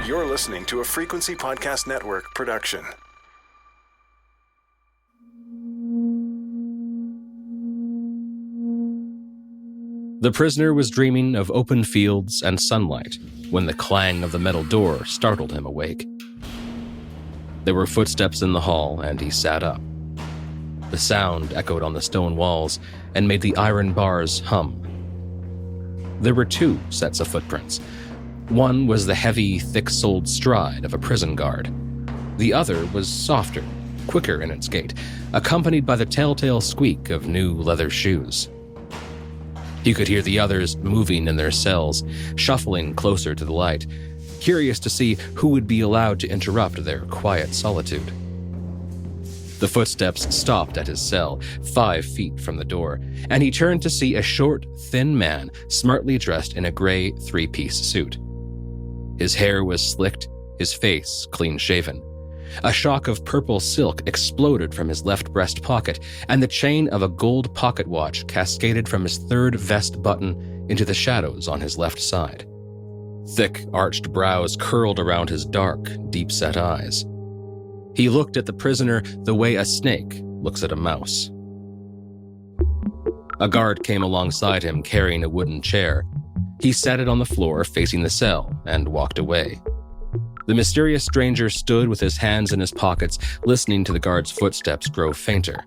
You're listening to a Frequency Podcast Network production. The prisoner was dreaming of open fields and sunlight when the clang of the metal door startled him awake. There were footsteps in the hall, and he sat up. The sound echoed on the stone walls and made the iron bars hum. There were two sets of footprints. One was the heavy, thick-soled stride of a prison guard. The other was softer, quicker in its gait, accompanied by the telltale squeak of new leather shoes. He could hear the others moving in their cells, shuffling closer to the light, curious to see who would be allowed to interrupt their quiet solitude. The footsteps stopped at his cell, 5 feet from the door, and he turned to see a short, thin man smartly dressed in a gray 3-piece suit. His hair was slicked, his face clean-shaven. A shock of purple silk exploded from his left breast pocket, and the chain of a gold pocket watch cascaded from his third vest button into the shadows on his left side. Thick, arched brows curled around his dark, deep-set eyes. He looked at the prisoner the way a snake looks at a mouse. A guard came alongside him carrying a wooden chair. He sat it on the floor facing the cell and walked away. The mysterious stranger stood with his hands in his pockets, listening to the guard's footsteps grow fainter.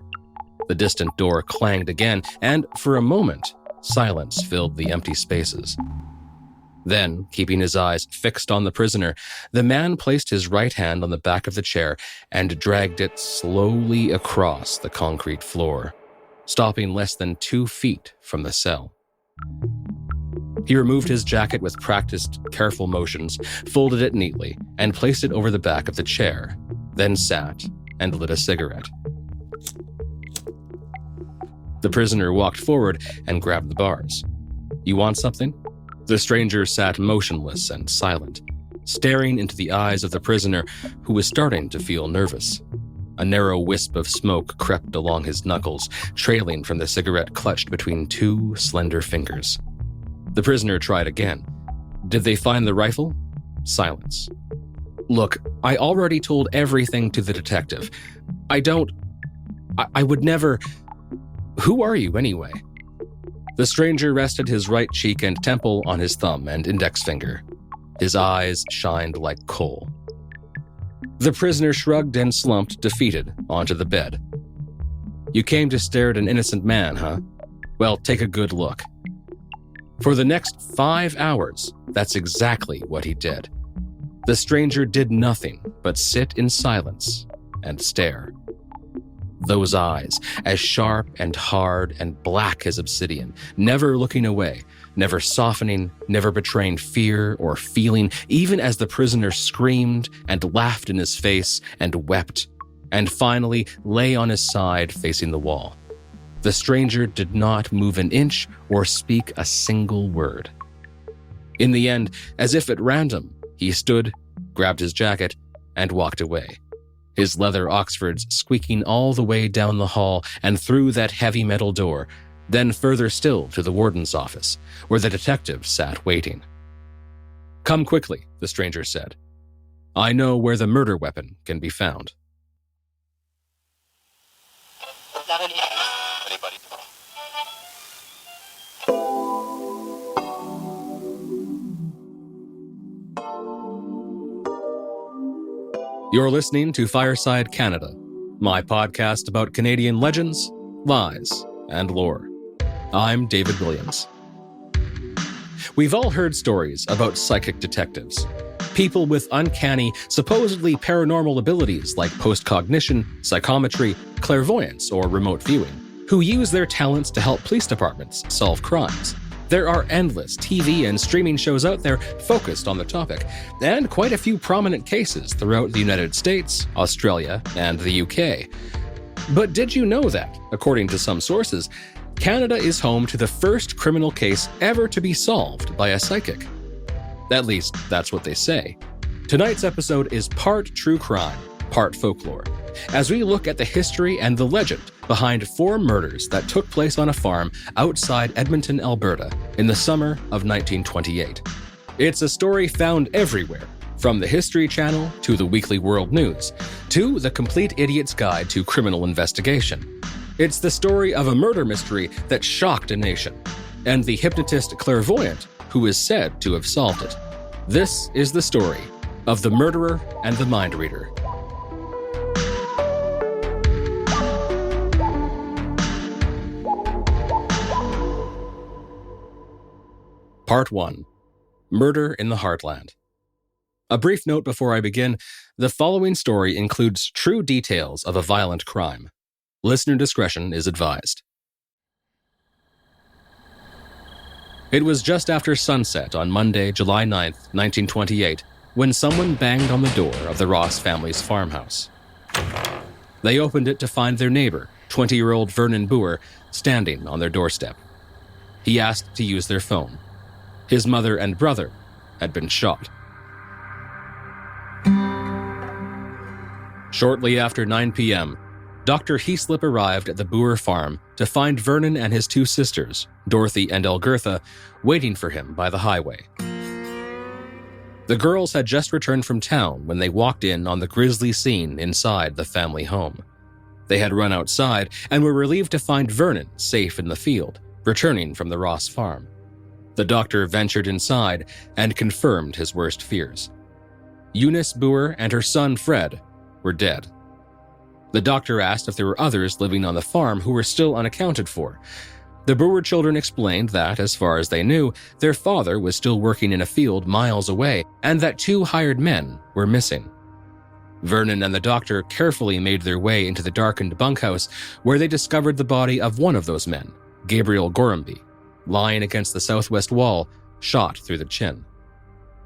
The distant door clanged again, and for a moment, silence filled the empty spaces. Then, keeping his eyes fixed on the prisoner, the man placed his right hand on the back of the chair and dragged it slowly across the concrete floor, stopping less than 2 feet from the cell. He removed his jacket with practiced, careful motions, folded it neatly, and placed it over the back of the chair, then sat and lit a cigarette. The prisoner walked forward and grabbed the bars. "You want something?" The stranger sat motionless and silent, staring into the eyes of the prisoner, who was starting to feel nervous. A narrow wisp of smoke crept along his knuckles, trailing from the cigarette clutched between 2 slender fingers. The prisoner tried again. "Did they find the rifle?" Silence. "Look, I already told everything to the detective. I would never... Who are you, anyway?" The stranger rested his right cheek and temple on his thumb and index finger. His eyes shined like coal. The prisoner shrugged and slumped, defeated, onto the bed. "You came to stare at an innocent man, huh? Well, take a good look." For the next 5 hours, that's exactly what he did. The stranger did nothing but sit in silence and stare. Those eyes, as sharp and hard and black as obsidian, never looking away, never softening, never betraying fear or feeling, even as the prisoner screamed and laughed in his face and wept, and finally lay on his side facing the wall. The stranger did not move an inch or speak a single word. In the end, as if at random, he stood, grabbed his jacket, and walked away, his leather Oxfords squeaking all the way down the hall and through that heavy metal door, then further still to the warden's office, where the detective sat waiting. "Come quickly," the stranger said. "I know where the murder weapon can be found." You're listening to Fireside Canada, my podcast about Canadian legends, lies, and lore. I'm David Williams. We've all heard stories about psychic detectives, people with uncanny, supposedly paranormal abilities like postcognition, psychometry, clairvoyance, or remote viewing, who use their talents to help police departments solve crimes. There are endless TV and streaming shows out there focused on the topic, and quite a few prominent cases throughout the United States, Australia, and the UK. But did you know that, according to some sources, Canada is home to the first criminal case ever to be solved by a psychic? At least, that's what they say. Tonight's episode is part true crime, part folklore, as we look at the history and the legend behind 4 murders that took place on a farm outside Edmonton, Alberta, in the summer of 1928. It's a story found everywhere, From the History Channel to the Weekly World News to the Complete Idiot's Guide to Criminal Investigation. It's the story of a murder mystery that shocked a nation, and the hypnotist clairvoyant who is said to have solved it. This is the story of the murderer and the mind reader. Part 1. Murder in the Heartland. A brief note before I begin, the following story includes true details of a violent crime. Listener discretion is advised. It was just after sunset on Monday, July 9th, 1928, when someone banged on the door of the Ross family's farmhouse. They opened it to find their neighbor, 20-year-old Vernon Booher, standing on their doorstep. He asked to use their phone. His mother and brother had been shot. Shortly after 9 p.m., Dr. Heaslip arrived at the Booher farm to find Vernon and his two sisters, Dorothy and Elgertha, waiting for him by the highway. The girls had just returned from town when they walked in on the grisly scene inside the family home. They had run outside and were relieved to find Vernon safe in the field, returning from the Ross farm. The doctor ventured inside and confirmed his worst fears. Eunice Booher and her son Fred were dead. The doctor asked if there were others living on the farm who were still unaccounted for. The Booher children explained that, as far as they knew, their father was still working in a field miles away and that 2 hired men were missing. Vernon and the doctor carefully made their way into the darkened bunkhouse where they discovered the body of one of those men, Gabriel Gorhamby, lying against the southwest wall, shot through the chin.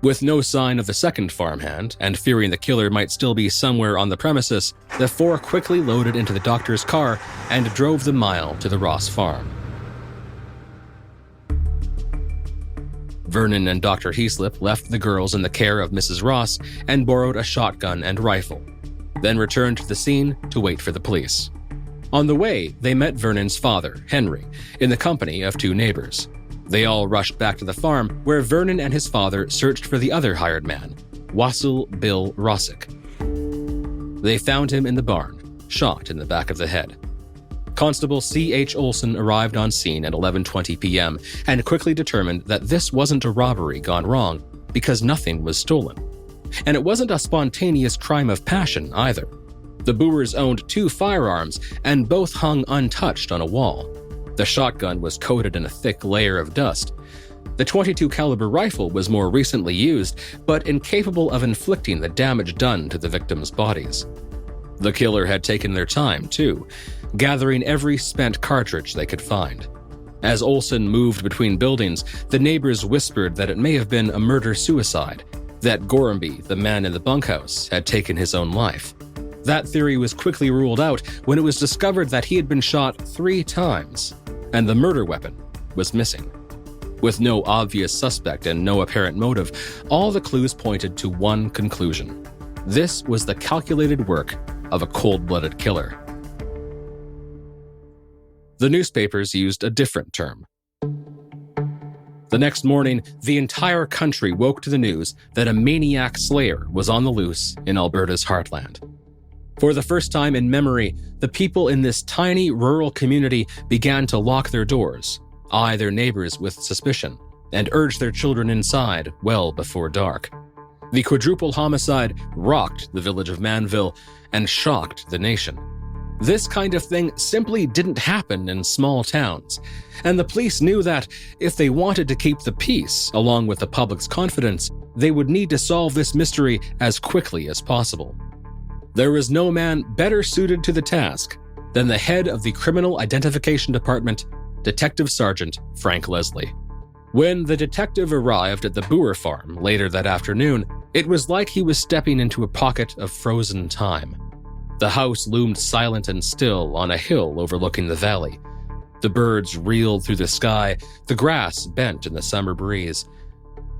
With no sign of the second farmhand, and fearing the killer might still be somewhere on the premises, the 4 quickly loaded into the doctor's car and drove the mile to the Ross farm. Vernon and Dr. Heaslip left the girls in the care of Mrs. Ross and borrowed a shotgun and rifle, then returned to the scene to wait for the police. On the way, they met Vernon's father, Henry, in the company of 2 neighbors. They all rushed back to the farm, where Vernon and his father searched for the other hired man, Wasil Bill Rossick. They found him in the barn, shot in the back of the head. Constable C.H. Olson arrived on scene at 11:20 p.m. and quickly determined that this wasn't a robbery gone wrong because nothing was stolen. And it wasn't a spontaneous crime of passion either. The Boohers owned 2 firearms and both hung untouched on a wall. The shotgun was coated in a thick layer of dust. The .22 caliber rifle was more recently used, but incapable of inflicting the damage done to the victims' bodies. The killer had taken their time, too, gathering every spent cartridge they could find. As Olson moved between buildings, the neighbors whispered that it may have been a murder-suicide, that Gorhamby, the man in the bunkhouse, had taken his own life. That theory was quickly ruled out when it was discovered that he had been shot 3 times, and the murder weapon was missing. With no obvious suspect and no apparent motive, all the clues pointed to one conclusion. This was the calculated work of a cold-blooded killer. The newspapers used a different term. The next morning, the entire country woke to the news that a maniac slayer was on the loose in Alberta's heartland. For the first time in memory, the people in this tiny rural community began to lock their doors, eye their neighbors with suspicion, and urge their children inside well before dark. The quadruple homicide rocked the village of Mannville and shocked the nation. This kind of thing simply didn't happen in small towns, and the police knew that if they wanted to keep the peace along with the public's confidence, they would need to solve this mystery as quickly as possible. There was no man better suited to the task than the head of the Criminal Identification Department, Detective Sergeant Frank Leslie. When the detective arrived at the Booher farm later that afternoon, it was like he was stepping into a pocket of frozen time. The house loomed silent and still on a hill overlooking the valley. The birds reeled through the sky, the grass bent in the summer breeze.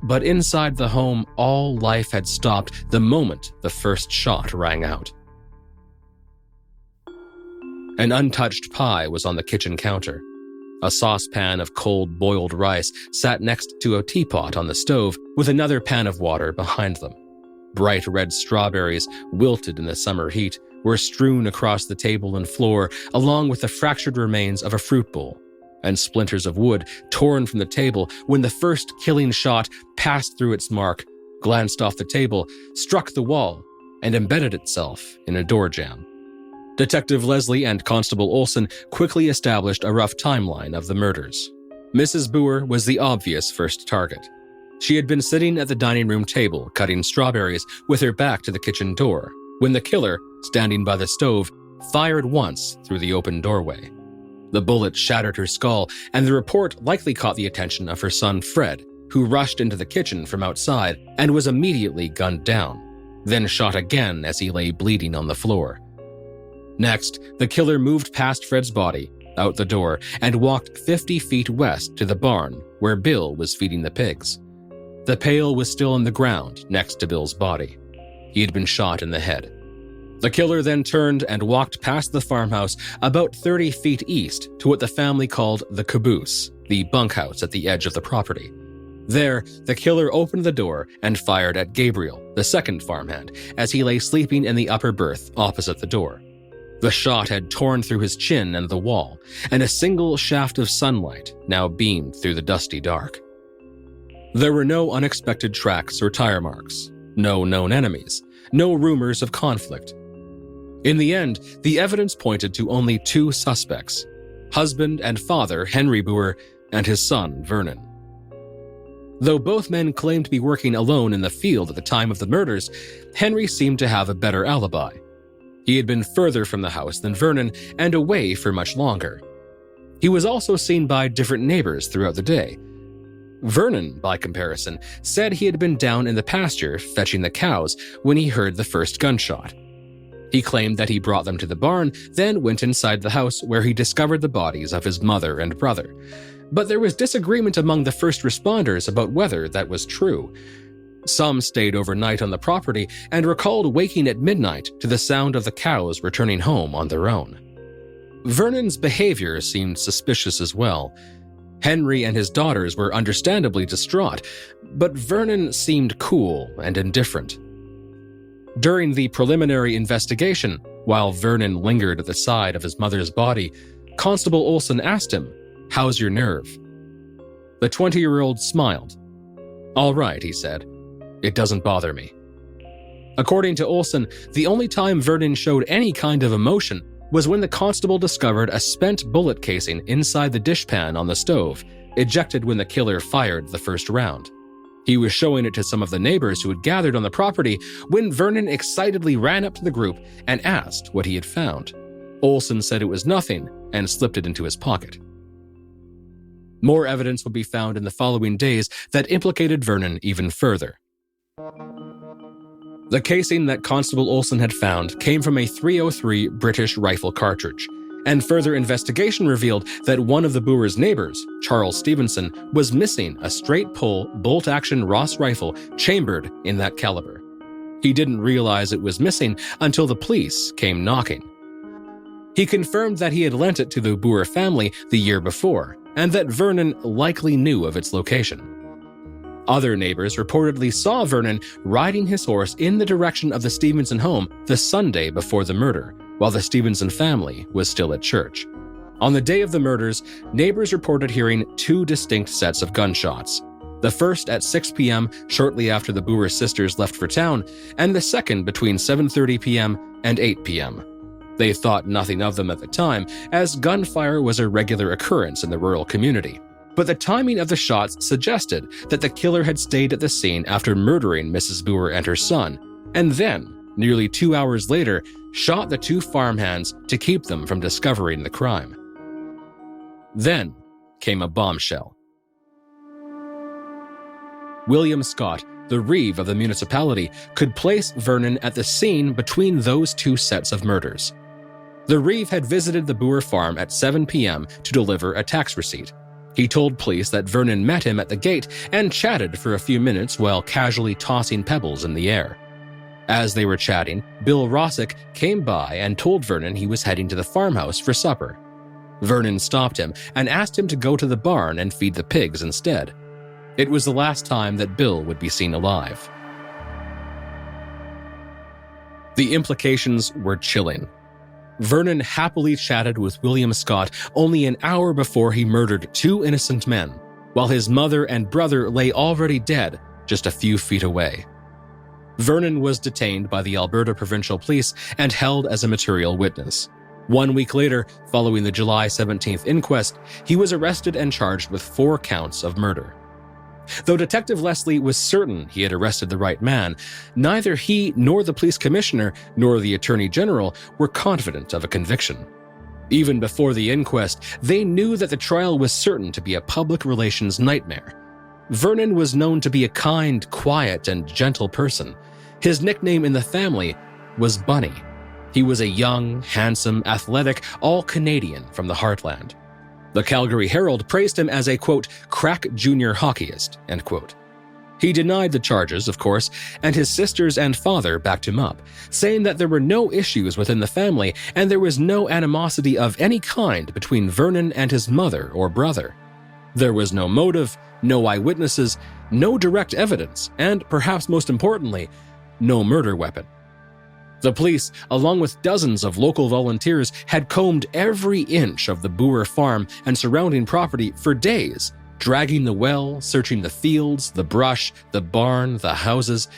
But inside the home, all life had stopped the moment the first shot rang out. An untouched pie was on the kitchen counter. A saucepan of cold boiled rice sat next to a teapot on the stove with another pan of water behind them. Bright red strawberries, wilted in the summer heat, were strewn across the table and floor, along with the fractured remains of a fruit bowl, and splinters of wood torn from the table when the first killing shot passed through its mark, glanced off the table, struck the wall, and embedded itself in a door jamb. Detective Leslie and Constable Olson quickly established a rough timeline of the murders. Mrs. Booher was the obvious first target. She had been sitting at the dining room table cutting strawberries with her back to the kitchen door when the killer, standing by the stove, fired once through the open doorway. The bullet shattered her skull, and the report likely caught the attention of her son Fred, who rushed into the kitchen from outside and was immediately gunned down, then shot again as he lay bleeding on the floor. Next, the killer moved past Fred's body, out the door, and walked 50 feet west to the barn where Bill was feeding the pigs. The pail was still on the ground next to Bill's body. He had been shot in the head. The killer then turned and walked past the farmhouse about 30 feet east to what the family called the caboose, the bunkhouse at the edge of the property. There, the killer opened the door and fired at Gabriel, the second farmhand, as he lay sleeping in the upper berth opposite the door. The shot had torn through his chin and the wall, and a single shaft of sunlight now beamed through the dusty dark. There were no unexpected tracks or tire marks, no known enemies, no rumors of conflict. In the end, the evidence pointed to only two suspects: husband and father Henry Booher and his son Vernon. Though both men claimed to be working alone in the field at the time of the murders, Henry seemed to have a better alibi. He had been further from the house than Vernon and away for much longer. He was also seen by different neighbors throughout the day. Vernon, by comparison, said he had been down in the pasture fetching the cows when he heard the first gunshot. He claimed that he brought them to the barn, then went inside the house where he discovered the bodies of his mother and brother. But there was disagreement among the first responders about whether that was true. Some stayed overnight on the property and recalled waking at midnight to the sound of the cows returning home on their own. Vernon's behavior seemed suspicious as well. Henry and his daughters were understandably distraught, but Vernon seemed cool and indifferent. During the preliminary investigation, while Vernon lingered at the side of his mother's body, Constable Olson asked him, "How's your nerve?" The 20-year-old smiled. "All right," he said. "It doesn't bother me." According to Olson, the only time Vernon showed any kind of emotion was when the constable discovered a spent bullet casing inside the dishpan on the stove, ejected when the killer fired the first round. He was showing it to some of the neighbors who had gathered on the property when Vernon excitedly ran up to the group and asked what he had found. Olson said it was nothing and slipped it into his pocket. More evidence would be found in the following days that implicated Vernon even further. The casing that Constable Olson had found came from a .303 British rifle cartridge, and further investigation revealed that one of the Booher's neighbors, Charles Stevenson, was missing a straight-pull, bolt-action Ross rifle chambered in that caliber. He didn't realize it was missing until the police came knocking. He confirmed that he had lent it to the Booher family the year before, and that Vernon likely knew of its location. Other neighbors reportedly saw Vernon riding his horse in the direction of the Stevenson home the Sunday before the murder, while the Stevenson family was still at church. On the day of the murders, neighbors reported hearing two distinct sets of gunshots. The first at 6 p.m. shortly after the Booher sisters left for town, and the second between 7:30 p.m. and 8 p.m. They thought nothing of them at the time, as gunfire was a regular occurrence in the rural community. But the timing of the shots suggested that the killer had stayed at the scene after murdering Mrs. Booher and her son, and then, nearly 2 hours later, shot the two farmhands to keep them from discovering the crime. Then came a bombshell. William Scott, the reeve of the municipality, could place Vernon at the scene between those two sets of murders. The reeve had visited the Booher farm at 7 p.m. to deliver a tax receipt. He told police that Vernon met him at the gate and chatted for a few minutes while casually tossing pebbles in the air. As they were chatting, Bill Rossick came by and told Vernon he was heading to the farmhouse for supper. Vernon stopped him and asked him to go to the barn and feed the pigs instead. It was the last time that Bill would be seen alive. The implications were chilling. Vernon happily chatted with William Scott only an hour before he murdered 2 innocent men, while his mother and brother lay already dead just a few feet away. Vernon was detained by the Alberta Provincial Police and held as a material witness. 1 week later, following the July 17th inquest, he was arrested and charged with 4 counts of murder. Though Detective Leslie was certain he had arrested the right man, neither he nor the police commissioner nor the attorney general were confident of a conviction. Even before the inquest, they knew that the trial was certain to be a public relations nightmare. Vernon was known to be a kind, quiet, and gentle person. His nickname in the family was Bunny. He was a young, handsome, athletic, all-Canadian from the heartland. The Calgary Herald praised him as a, quote, crack junior hockeyist, end quote. He denied the charges, of course, and his sisters and father backed him up, saying that there were no issues within the family and there was no animosity of any kind between Vernon and his mother or brother. There was no motive, no eyewitnesses, no direct evidence, and perhaps most importantly, no murder weapon. The police, along with dozens of local volunteers, had combed every inch of the Booher farm and surrounding property for days, dragging the well, searching the fields, the brush, the barn, the houses,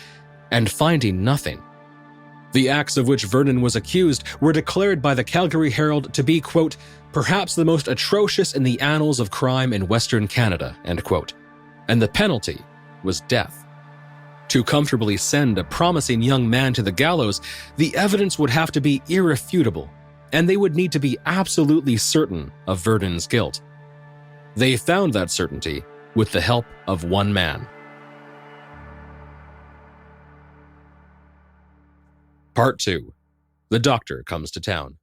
and finding nothing. The acts of which Vernon was accused were declared by the Calgary Herald to be, quote, perhaps the most atrocious in the annals of crime in Western Canada, end quote, and the penalty was death. To comfortably send a promising young man to the gallows, the evidence would have to be irrefutable, and they would need to be absolutely certain of Vernon's guilt. They found that certainty with the help of one man. Part 2. The doctor comes to town.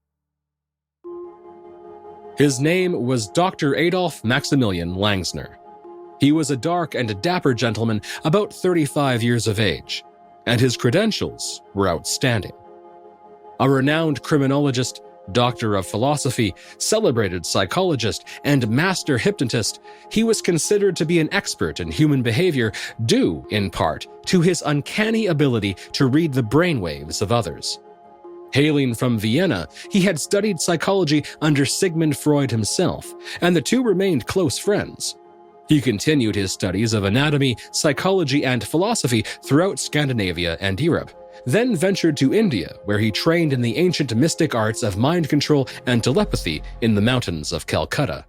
His name was Dr. Adolf Maximilian Langsner. He was a dark and dapper gentleman about 35 years of age, and his credentials were outstanding. A renowned criminologist, doctor of philosophy, celebrated psychologist, and master hypnotist, he was considered to be an expert in human behavior due, in part, to his uncanny ability to read the brainwaves of others. Hailing from Vienna, he had studied psychology under Sigmund Freud himself, and the two remained close friends. He continued his studies of anatomy, psychology, and philosophy throughout Scandinavia and Europe, then ventured to India, where he trained in the ancient mystic arts of mind control and telepathy in the mountains of Calcutta.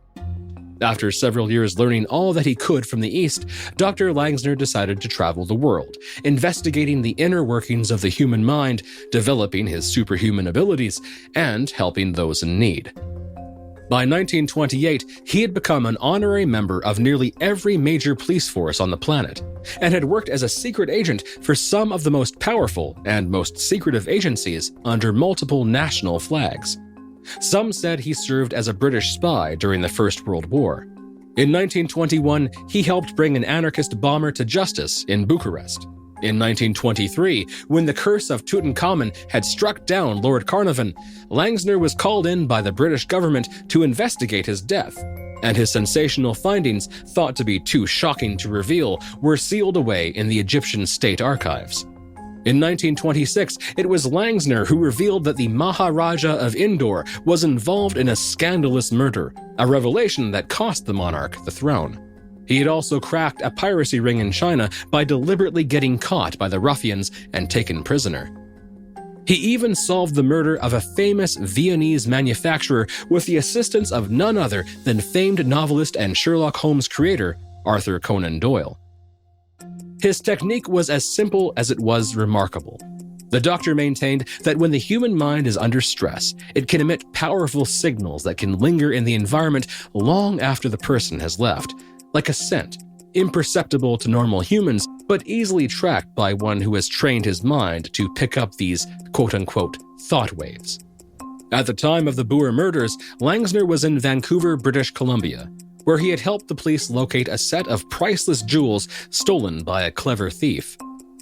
After several years learning all that he could from the East, Dr. Langsner decided to travel the world, investigating the inner workings of the human mind, developing his superhuman abilities, and helping those in need. By 1928, he had become an honorary member of nearly every major police force on the planet, and had worked as a secret agent for some of the most powerful and most secretive agencies under multiple national flags. Some said he served as a British spy during the First World War. In 1921, he helped bring an anarchist bomber to justice in Bucharest. In 1923, when the curse of Tutankhamun had struck down Lord Carnarvon, Langsner was called in by the British government to investigate his death, and his sensational findings, thought to be too shocking to reveal, were sealed away in the Egyptian state archives. In 1926, it was Langsner who revealed that the Maharaja of Indore was involved in a scandalous murder, a revelation that cost the monarch the throne. He had also cracked a piracy ring in China by deliberately getting caught by the ruffians and taken prisoner. He even solved the murder of a famous Viennese manufacturer with the assistance of none other than famed novelist and Sherlock Holmes creator, Arthur Conan Doyle. His technique was as simple as it was remarkable. The doctor maintained that when the human mind is under stress, it can emit powerful signals that can linger in the environment long after the person has left, like a scent, imperceptible to normal humans, but easily tracked by one who has trained his mind to pick up these quote-unquote thought waves. At the time of the Booher murders, Langsner was in Vancouver, British Columbia, where he had helped the police locate a set of priceless jewels stolen by a clever thief.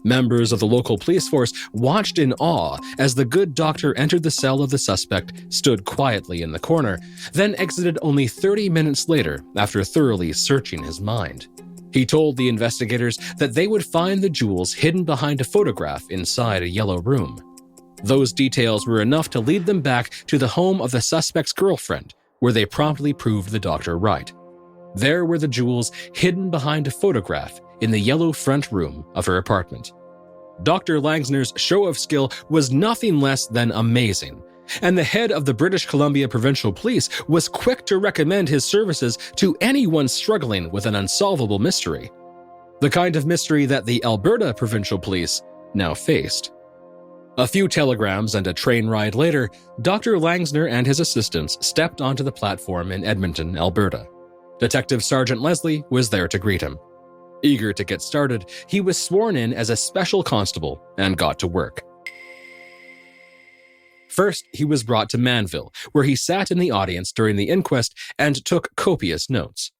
Members of the local police force watched in awe as the good doctor entered the cell of the suspect, stood quietly in the corner, then exited only 30 minutes later after thoroughly searching his mind. He told the investigators that they would find the jewels hidden behind a photograph inside a yellow room. Those details were enough to lead them back to the home of the suspect's girlfriend, where they promptly proved the doctor right. There were the jewels hidden behind a photograph in the yellow front room of her apartment. Dr. Langsner's show of skill was nothing less than amazing, and the head of the British Columbia Provincial Police was quick to recommend his services to anyone struggling with an unsolvable mystery. The kind of mystery that the Alberta Provincial Police now faced. A few telegrams and a train ride later, Dr. Langsner and his assistants stepped onto the platform in Edmonton, Alberta. Detective Sergeant Leslie was there to greet him. Eager to get started, he was sworn in as a special constable and got to work. First, he was brought to Mannville, where he sat in the audience during the inquest and took copious notes.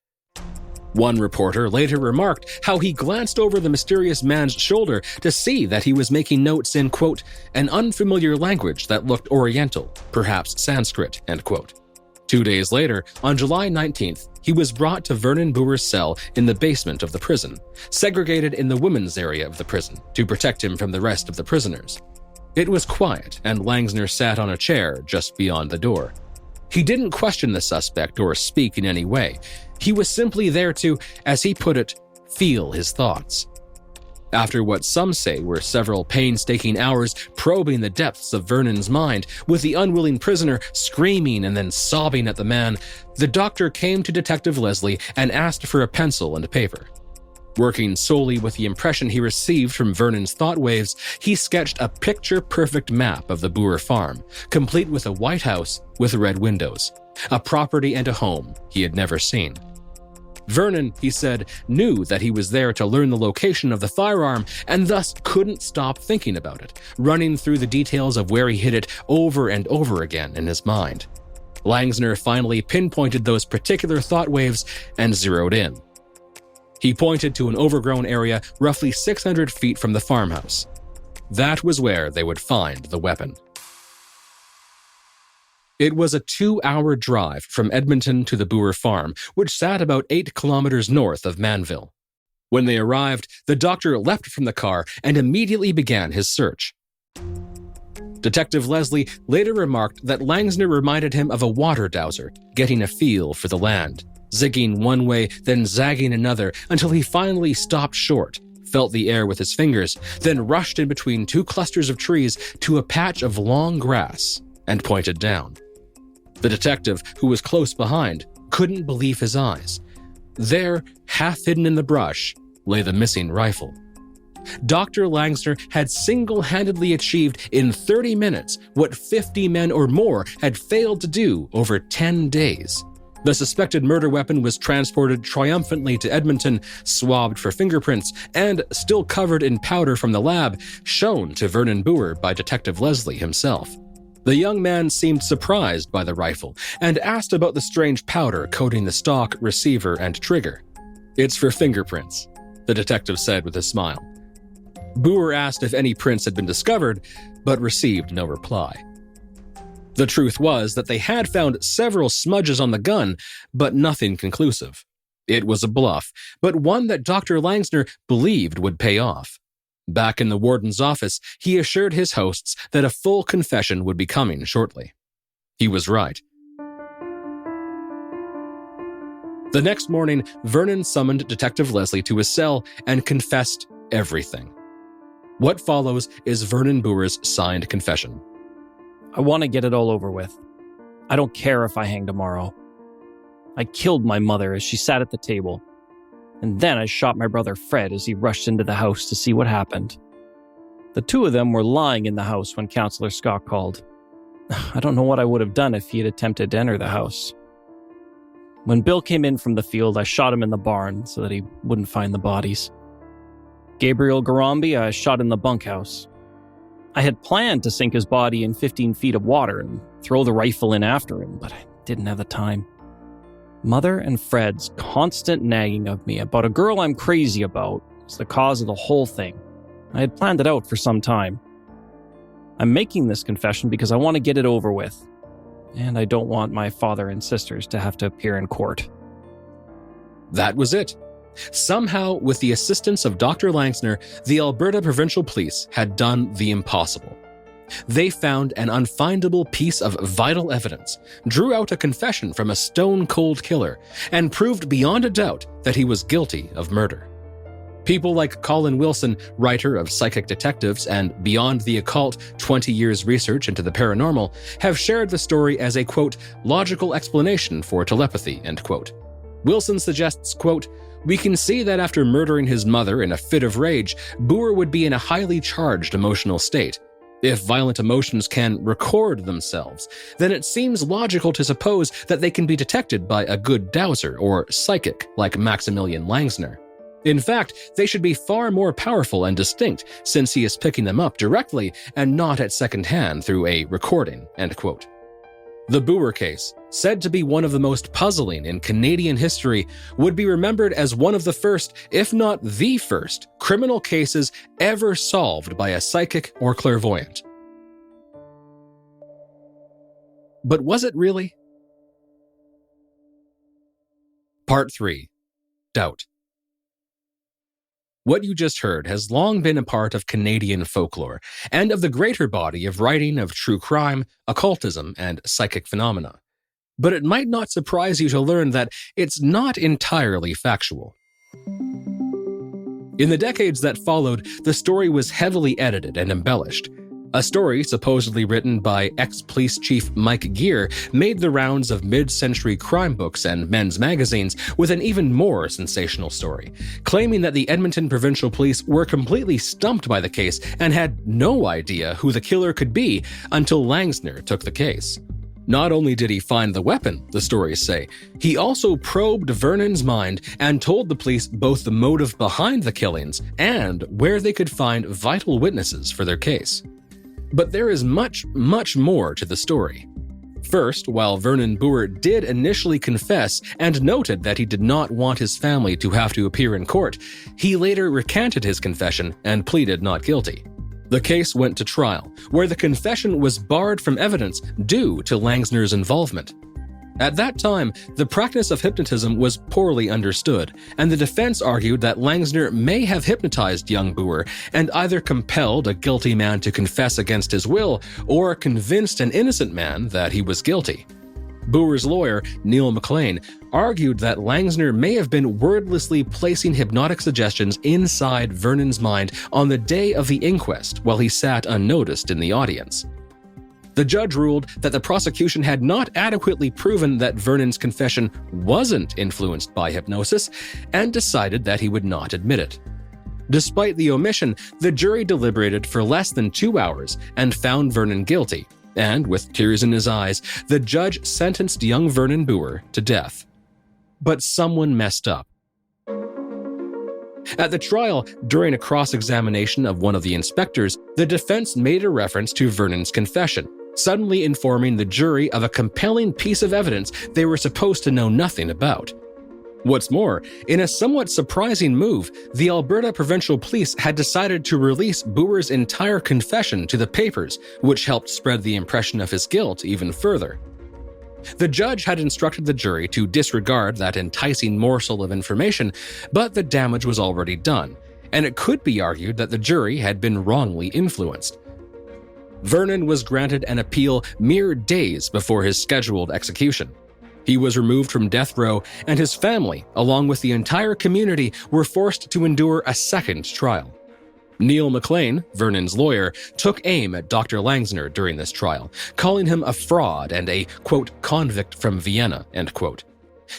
One reporter later remarked how he glanced over the mysterious man's shoulder to see that he was making notes in, quote, an unfamiliar language that looked Oriental, perhaps Sanskrit, end quote. 2 days later, on July 19th, he was brought to Vernon Booher's cell in the basement of the prison, segregated in the women's area of the prison to protect him from the rest of the prisoners. It was quiet, and Langsner sat on a chair just beyond the door. He didn't question the suspect or speak in any way. He was simply there to, as he put it, feel his thoughts. After what some say were several painstaking hours probing the depths of Vernon's mind, with the unwilling prisoner screaming and then sobbing at the man, the doctor came to Detective Leslie and asked for a pencil and paper. Working solely with the impression he received from Vernon's thought waves, he sketched a picture-perfect map of the Booher farm, complete with a white house with red windows, a property and a home he had never seen. Vernon, he said, knew that he was there to learn the location of the firearm and thus couldn't stop thinking about it, running through the details of where he hid it over and over again in his mind. Langsner finally pinpointed those particular thought waves and zeroed in. He pointed to an overgrown area roughly 600 feet from the farmhouse. That was where they would find the weapon. It was a 2-hour drive from Edmonton to the Booher farm, which sat about 8 kilometers north of Mannville. When they arrived, the doctor leapt from the car and immediately began his search. Detective Leslie later remarked that Langsner reminded him of a water dowser, getting a feel for the land, zigging one way, then zagging another, until he finally stopped short, felt the air with his fingers, then rushed in between 2 clusters of trees to a patch of long grass and pointed down. The detective, who was close behind, couldn't believe his eyes. There, half hidden in the brush, lay the missing rifle. Dr. Langsner had single-handedly achieved in 30 minutes what 50 men or more had failed to do over 10 days. The suspected murder weapon was transported triumphantly to Edmonton, swabbed for fingerprints, and, still covered in powder from the lab, shown to Vernon Booher by Detective Leslie himself. The young man seemed surprised by the rifle and asked about the strange powder coating the stock, receiver, and trigger. "It's for fingerprints," the detective said with a smile. Booher asked if any prints had been discovered, but received no reply. The truth was that they had found several smudges on the gun, but nothing conclusive. It was a bluff, but one that Dr. Langsner believed would pay off. Back in the warden's office, he assured his hosts that a full confession would be coming shortly. He was right. The next morning, Vernon summoned Detective Leslie to his cell and confessed everything. What follows is Vernon Booher's signed confession. "I want to get it all over with. I don't care if I hang tomorrow. I killed my mother as she sat at the table. And then I shot my brother Fred as he rushed into the house to see what happened. The two of them were lying in the house when Councillor Scott called. I don't know what I would have done if he had attempted to enter the house. When Bill came in from the field, I shot him in the barn so that he wouldn't find the bodies. Gabriel Garambi, I shot in the bunkhouse. I had planned to sink his body in 15 feet of water and throw the rifle in after him, but I didn't have the time. Mother and Fred's constant nagging of me about a girl I'm crazy about is the cause of the whole thing. I had planned it out for some time. I'm making this confession because I want to get it over with, and I don't want my father and sisters to have to appear in court." That was it. Somehow, with the assistance of Dr. Langsner, the Alberta Provincial Police had done the impossible. They found an unfindable piece of vital evidence, drew out a confession from a stone-cold killer, and proved beyond a doubt that he was guilty of murder. People like Colin Wilson, writer of Psychic Detectives and Beyond the Occult, 20 Years Research into the Paranormal, have shared the story as a, quote, logical explanation for telepathy, end quote. Wilson suggests, quote, we can see that after murdering his mother in a fit of rage, Booher would be in a highly charged emotional state. If violent emotions can record themselves, then it seems logical to suppose that they can be detected by a good dowser or psychic like Maximilian Langsner. In fact, they should be far more powerful and distinct since he is picking them up directly and not at second hand through a recording, end quote. The Booher case, said to be one of the most puzzling in Canadian history, would be remembered as one of the first, if not the first, criminal cases ever solved by a psychic or clairvoyant. But was it really? Part 3. Doubt. What you just heard has long been a part of Canadian folklore and of the greater body of writing of true crime, occultism, and psychic phenomena. But it might not surprise you to learn that it's not entirely factual. In the decades that followed, the story was heavily edited and embellished. A story supposedly written by ex-police chief Mike Gear made the rounds of mid-century crime books and men's magazines with an even more sensational story, claiming that the Edmonton Provincial Police were completely stumped by the case and had no idea who the killer could be until Langsner took the case. Not only did he find the weapon, the stories say, he also probed Vernon's mind and told the police both the motive behind the killings and where they could find vital witnesses for their case. But there is much, much more to the story. First, while Vernon Booher did initially confess and noted that he did not want his family to have to appear in court, he later recanted his confession and pleaded not guilty. The case went to trial, where the confession was barred from evidence due to Langsner's involvement. At that time, the practice of hypnotism was poorly understood, and the defense argued that Langsner may have hypnotized young Booher and either compelled a guilty man to confess against his will or convinced an innocent man that he was guilty. Booher's lawyer, Neil McLean, argued that Langsner may have been wordlessly placing hypnotic suggestions inside Vernon's mind on the day of the inquest while he sat unnoticed in the audience. The judge ruled that the prosecution had not adequately proven that Vernon's confession wasn't influenced by hypnosis and decided that he would not admit it. Despite the omission, the jury deliberated for less than 2 hours and found Vernon guilty, and with tears in his eyes, the judge sentenced young Vernon Booher to death. But someone messed up. At the trial, during a cross-examination of one of the inspectors, the defense made a reference to Vernon's confession, suddenly informing the jury of a compelling piece of evidence they were supposed to know nothing about. What's more, in a somewhat surprising move, the Alberta Provincial Police had decided to release Booher's entire confession to the papers, which helped spread the impression of his guilt even further. The judge had instructed the jury to disregard that enticing morsel of information, but the damage was already done, and it could be argued that the jury had been wrongly influenced. Vernon was granted an appeal mere days before his scheduled execution. He was removed from death row, and his family, along with the entire community, were forced to endure a second trial. Neil McLean, Vernon's lawyer, took aim at Dr. Langsner during this trial, calling him a fraud and a, quote, convict from Vienna, end quote.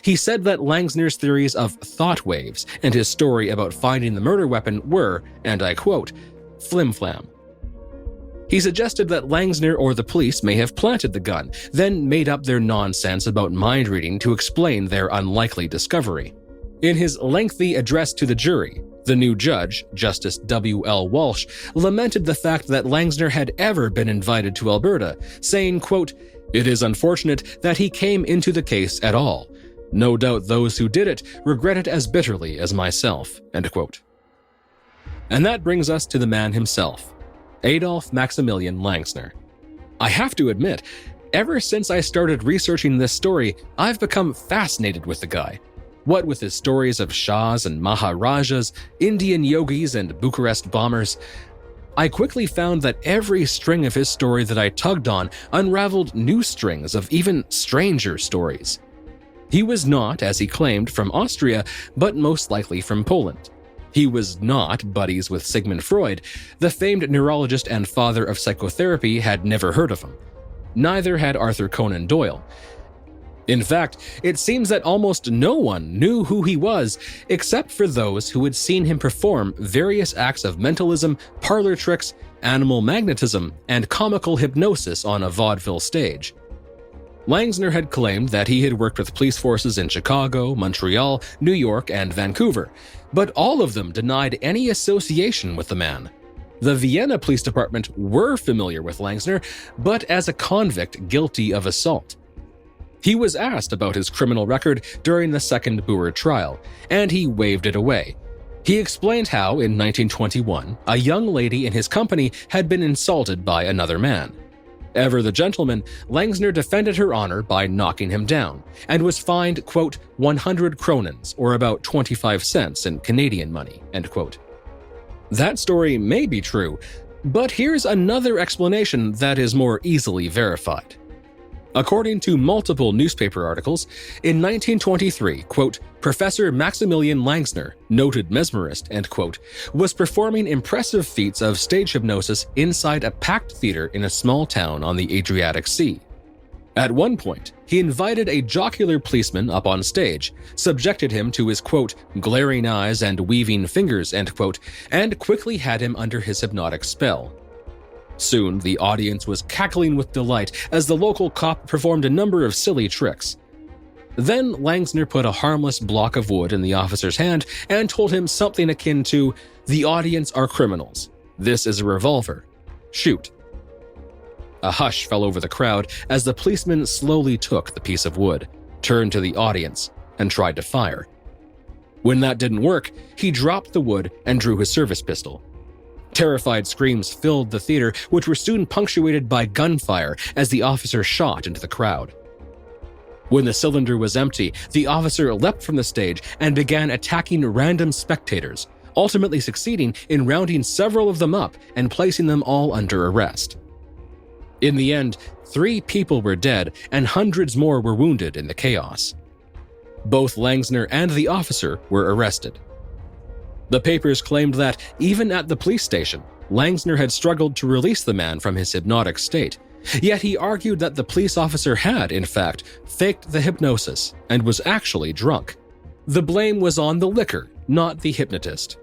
He said that Langsner's theories of thought waves and his story about finding the murder weapon were, and I quote, flim-flam. He suggested that Langsner or the police may have planted the gun, then made up their nonsense about mind reading to explain their unlikely discovery. In his lengthy address to the jury, the new judge, Justice W.L. Walsh, lamented the fact that Langsner had ever been invited to Alberta, saying, quote, "It is unfortunate that he came into the case at all. No doubt those who did it regret it as bitterly as myself," end quote. And that brings us to the man himself, Adolf Maximilian Langsner. I have to admit, ever since I started researching this story, I've become fascinated with the guy. What with his stories of Shahs and Maharajas, Indian yogis and Bucharest bombers, I quickly found that every string of his story that I tugged on unraveled new strings of even stranger stories. He was not, as he claimed, from Austria, but most likely from Poland. He was not buddies with Sigmund Freud. The famed neurologist and father of psychotherapy had never heard of him. Neither had Arthur Conan Doyle. In fact, it seems that almost no one knew who he was, except for those who had seen him perform various acts of mentalism, parlor tricks, animal magnetism, and comical hypnosis on a vaudeville stage. Langsner had claimed that he had worked with police forces in Chicago, Montreal, New York, and Vancouver, but all of them denied any association with the man. The Vienna Police Department were familiar with Langsner, but as a convict guilty of assault. He was asked about his criminal record during the second Booher trial, and he waved it away. He explained how, in 1921, a young lady in his company had been insulted by another man. Ever the gentleman, Langsner defended her honor by knocking him down, and was fined, quote, 100 kronens, or about 25 cents in Canadian money, end quote. That story may be true, but here's another explanation that is more easily verified. According to multiple newspaper articles, in 1923, quote, Professor Maximilian Langsner, noted mesmerist, end quote, was performing impressive feats of stage hypnosis inside a packed theater in a small town on the Adriatic Sea. At one point, he invited a jocular policeman up on stage, subjected him to his, quote, glaring eyes and weaving fingers, end quote, and quickly had him under his hypnotic spell. Soon, the audience was cackling with delight as the local cop performed a number of silly tricks. Then Langsner put a harmless block of wood in the officer's hand and told him something akin to, "The audience are criminals. This is a revolver. Shoot." A hush fell over the crowd as the policeman slowly took the piece of wood, turned to the audience, and tried to fire. When that didn't work, he dropped the wood and drew his service pistol. Terrified screams filled the theater, which were soon punctuated by gunfire as the officer shot into the crowd. When the cylinder was empty, the officer leapt from the stage and began attacking random spectators, ultimately succeeding in rounding several of them up and placing them all under arrest. In the end, 3 people were dead and hundreds more were wounded in the chaos. Both Langsner and the officer were arrested. The papers claimed that, even at the police station, Langsner had struggled to release the man from his hypnotic state, yet he argued that the police officer had, in fact, faked the hypnosis and was actually drunk. The blame was on the liquor, not the hypnotist.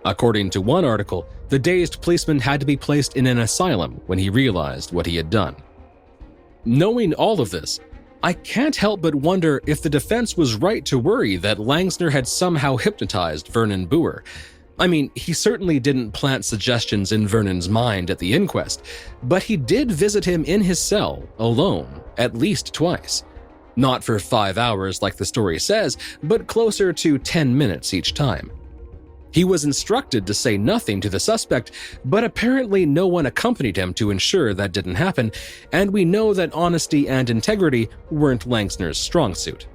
According to one article, the dazed policeman had to be placed in an asylum when he realized what he had done. Knowing all of this, I can't help but wonder if the defense was right to worry that Langsner had somehow hypnotized Vernon Booher. I mean, he certainly didn't plant suggestions in Vernon's mind at the inquest, but he did visit him in his cell, alone, at least twice. Not for 5 hours like the story says, but closer to 10 minutes each time. He was instructed to say nothing to the suspect, but apparently no one accompanied him to ensure that didn't happen, and we know that honesty and integrity weren't Langsner's strong suit.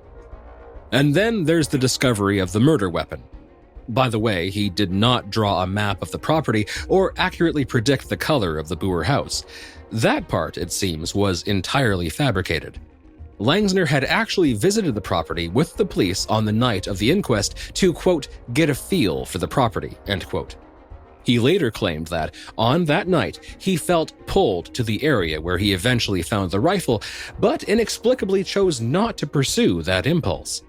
And then there's the discovery of the murder weapon. By the way, he did not draw a map of the property or accurately predict the color of the Booher house. That part, it seems, was entirely fabricated. Langsner had actually visited the property with the police on the night of the inquest to, quote, get a feel for the property, end quote. He later claimed that, on that night, he felt pulled to the area where he eventually found the rifle, but inexplicably chose not to pursue that impulse.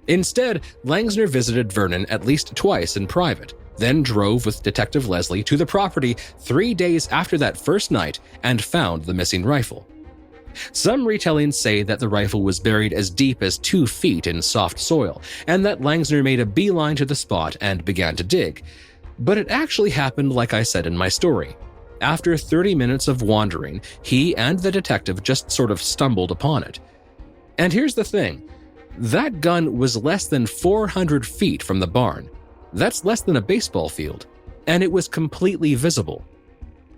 Instead, Langsner visited Vernon at least twice in private, then drove with Detective Leslie to the property 3 days after that first night and found the missing rifle. Some retellings say that the rifle was buried as deep as 2 feet in soft soil, and that Langsner made a beeline to the spot and began to dig. But it actually happened like I said in my story. After 30 minutes of wandering, he and the detective just sort of stumbled upon it. And here's the thing. That gun was less than 400 feet from the barn. That's less than a baseball field. And it was completely visible.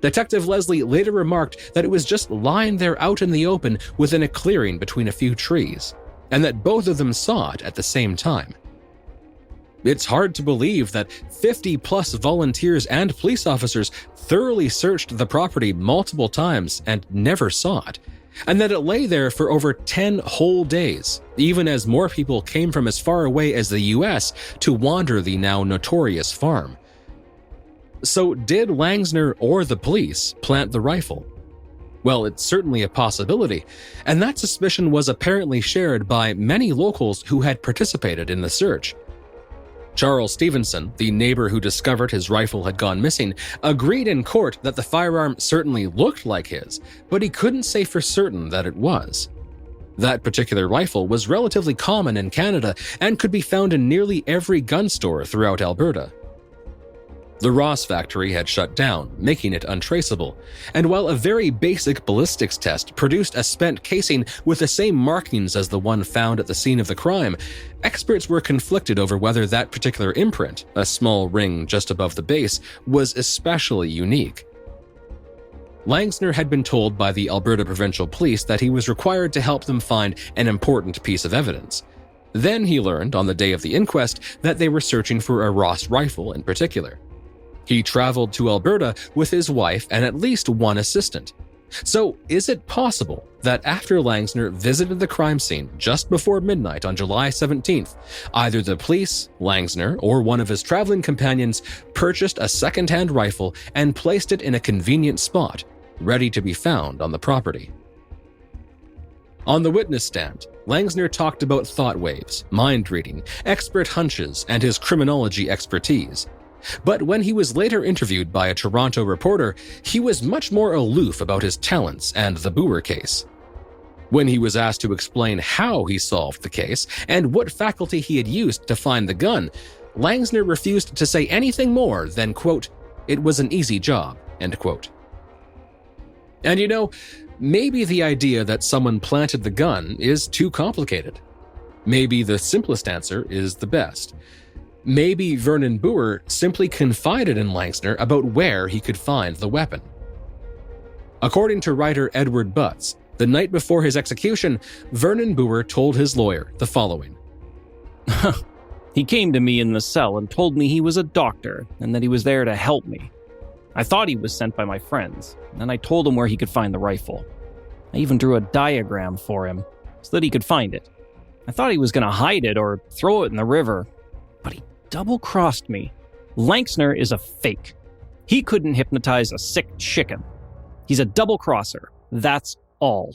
Detective Leslie later remarked that it was just lying there out in the open within a clearing between a few trees, and that both of them saw it at the same time. It's hard to believe that 50-plus volunteers and police officers thoroughly searched the property multiple times and never saw it, and that it lay there for over 10 whole days, even as more people came from as far away as the US to wander the now notorious farm. So did Langsner or the police plant the rifle? Well, it's certainly a possibility, and that suspicion was apparently shared by many locals who had participated in the search. Charles Stevenson, the neighbor who discovered his rifle had gone missing, agreed in court that the firearm certainly looked like his, but he couldn't say for certain that it was. That particular rifle was relatively common in Canada and could be found in nearly every gun store throughout Alberta. The Ross factory had shut down, making it untraceable, and while a very basic ballistics test produced a spent casing with the same markings as the one found at the scene of the crime, experts were conflicted over whether that particular imprint, a small ring just above the base, was especially unique. Langsner had been told by the Alberta Provincial Police that he was required to help them find an important piece of evidence. Then he learned, on the day of the inquest, that they were searching for a Ross rifle in particular. He traveled to Alberta with his wife and at least one assistant. So, is it possible that after Langsner visited the crime scene just before midnight on July 17th, either the police, Langsner, or one of his traveling companions purchased a second-hand rifle and placed it in a convenient spot, ready to be found on the property? On the witness stand, Langsner talked about thought waves, mind reading, expert hunches, and his criminology expertise. But when he was later interviewed by a Toronto reporter, he was much more aloof about his talents and the Booher case. When he was asked to explain how he solved the case and what faculty he had used to find the gun, Langsner refused to say anything more than, quote, "It was an easy job," end quote. And maybe the idea that someone planted the gun is too complicated. Maybe the simplest answer is the best. Maybe Vernon Booher simply confided in Langsner about where he could find the weapon. According to writer Edward Butts, the night before his execution, Vernon Booher told his lawyer the following. He came to me in the cell and told me he was a doctor and that he was there to help me. I thought he was sent by my friends, and I told him where he could find the rifle. I even drew a diagram for him so that he could find it. I thought he was going to hide it or throw it in the river, but he double-crossed me. Langsner is a fake. He couldn't hypnotize a sick chicken. He's a double-crosser. That's all.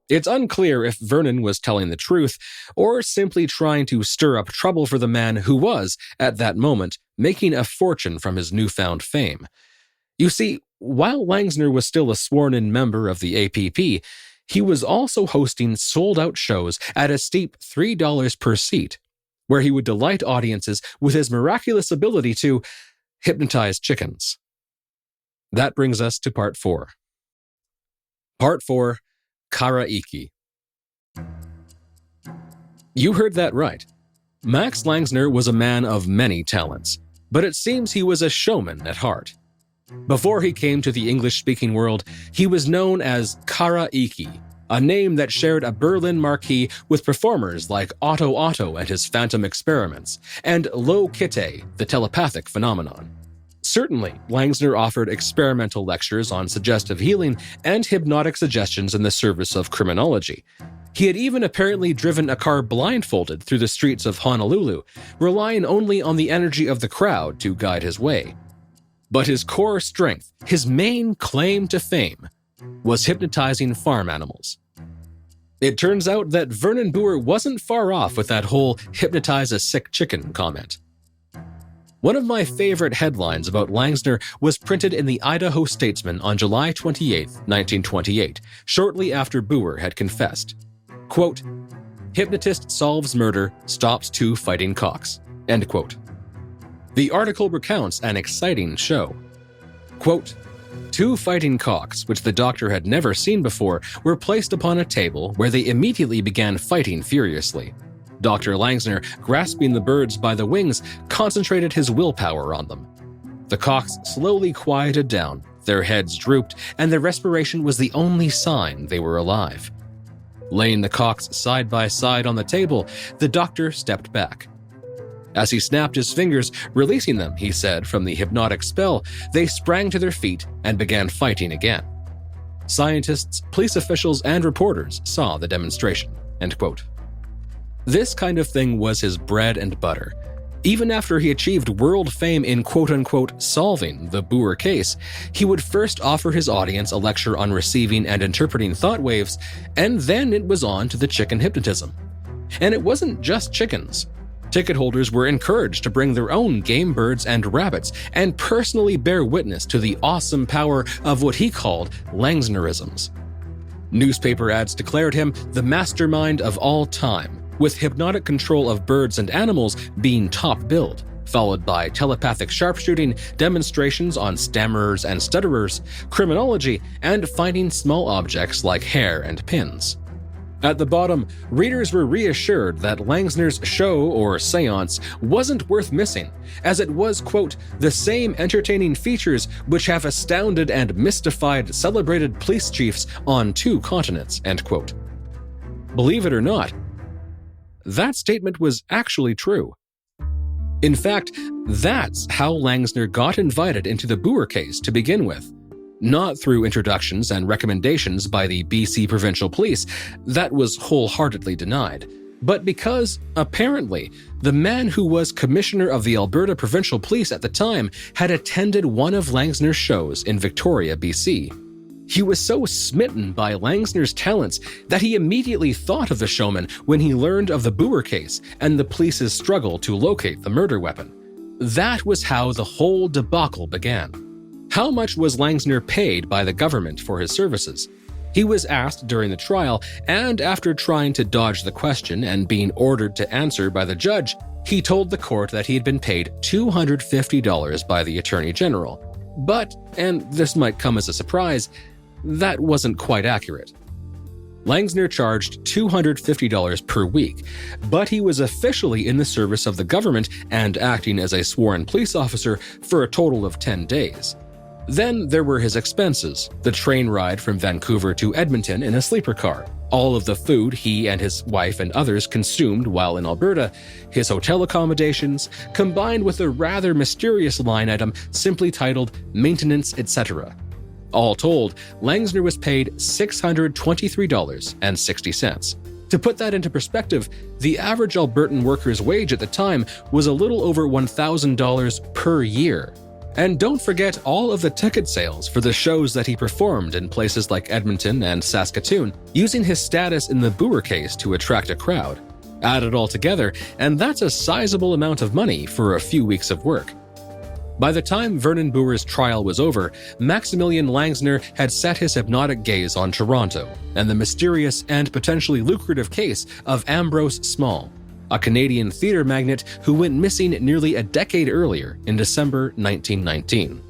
It's unclear if Vernon was telling the truth or simply trying to stir up trouble for the man who was, at that moment, making a fortune from his newfound fame. You see, while Langsner was still a sworn-in member of the APP, he was also hosting sold-out shows at a steep $3 per seat, where he would delight audiences with his miraculous ability to hypnotize chickens. That brings us to Part 4. Part 4, Karaiki. You heard that right. Max Langsner was a man of many talents, but it seems he was a showman at heart. Before he came to the English-speaking world, he was known as Karaiki, a name that shared a Berlin marquee with performers like Otto Otto and his Phantom Experiments, and Lo Kitte, the telepathic phenomenon. Certainly, Langsner offered experimental lectures on suggestive healing and hypnotic suggestions in the service of criminology. He had even apparently driven a car blindfolded through the streets of Honolulu, relying only on the energy of the crowd to guide his way. But his core strength, his main claim to fame, was hypnotizing farm animals. It turns out that Vernon Booher wasn't far off with that whole hypnotize a sick chicken comment. One of my favorite headlines about Langsner was printed in the Idaho Statesman on July 28, 1928, shortly after Booher had confessed. Quote, "Hypnotist solves murder, stops two fighting cocks," end quote. The article recounts an exciting show. Quote, "Two fighting cocks, which the doctor had never seen before, were placed upon a table where they immediately began fighting furiously. Dr. Langsner, grasping the birds by the wings, concentrated his willpower on them. The cocks slowly quieted down, their heads drooped, and their respiration was the only sign they were alive. Laying the cocks side by side on the table, the doctor stepped back. As he snapped his fingers, releasing them, he said, from the hypnotic spell, they sprang to their feet and began fighting again. Scientists, police officials, and reporters saw the demonstration." End quote. This kind of thing was his bread and butter. Even after he achieved world fame in quote-unquote solving the Booher case, he would first offer his audience a lecture on receiving and interpreting thought waves, and then it was on to the chicken hypnotism. And it wasn't just chickens. Ticket holders were encouraged to bring their own game birds and rabbits and personally bear witness to the awesome power of what he called Langsnerisms. Newspaper ads declared him the mastermind of all time, with hypnotic control of birds and animals being top billed, followed by telepathic sharpshooting, demonstrations on stammerers and stutterers, criminology, and finding small objects like hair and pins. At the bottom, readers were reassured that Langsner's show or seance wasn't worth missing, as it was, quote, the same entertaining features which have astounded and mystified celebrated police chiefs on 2 continents, end quote. Believe it or not, that statement was actually true. In fact, that's how Langsner got invited into the Booher case to begin with. Not through introductions and recommendations by the BC Provincial Police, that was wholeheartedly denied, but because, apparently, the man who was Commissioner of the Alberta Provincial Police at the time had attended one of Langsner's shows in Victoria, BC. He was so smitten by Langsner's talents that he immediately thought of the showman when he learned of the Booher case and the police's struggle to locate the murder weapon. That was how the whole debacle began. How much was Langsner paid by the government for his services? He was asked during the trial, and after trying to dodge the question and being ordered to answer by the judge, he told the court that he had been paid $250 by the Attorney General. But, and this might come as a surprise, that wasn't quite accurate. Langsner charged $250 per week, but he was officially in the service of the government and acting as a sworn police officer for a total of 10 days. Then there were his expenses, the train ride from Vancouver to Edmonton in a sleeper car, all of the food he and his wife and others consumed while in Alberta, his hotel accommodations, combined with a rather mysterious line item simply titled maintenance, etc. All told, Langsner was paid $623.60. To put that into perspective, the average Albertan worker's wage at the time was a little over $1,000 per year. And don't forget all of the ticket sales for the shows that he performed in places like Edmonton and Saskatoon, using his status in the Booher case to attract a crowd. Add it all together, and that's a sizable amount of money for a few weeks of work. By the time Vernon Booher's trial was over, Maximilian Langsner had set his hypnotic gaze on Toronto and the mysterious and potentially lucrative case of Ambrose Small, a Canadian theater magnate who went missing nearly a decade earlier in December 1919.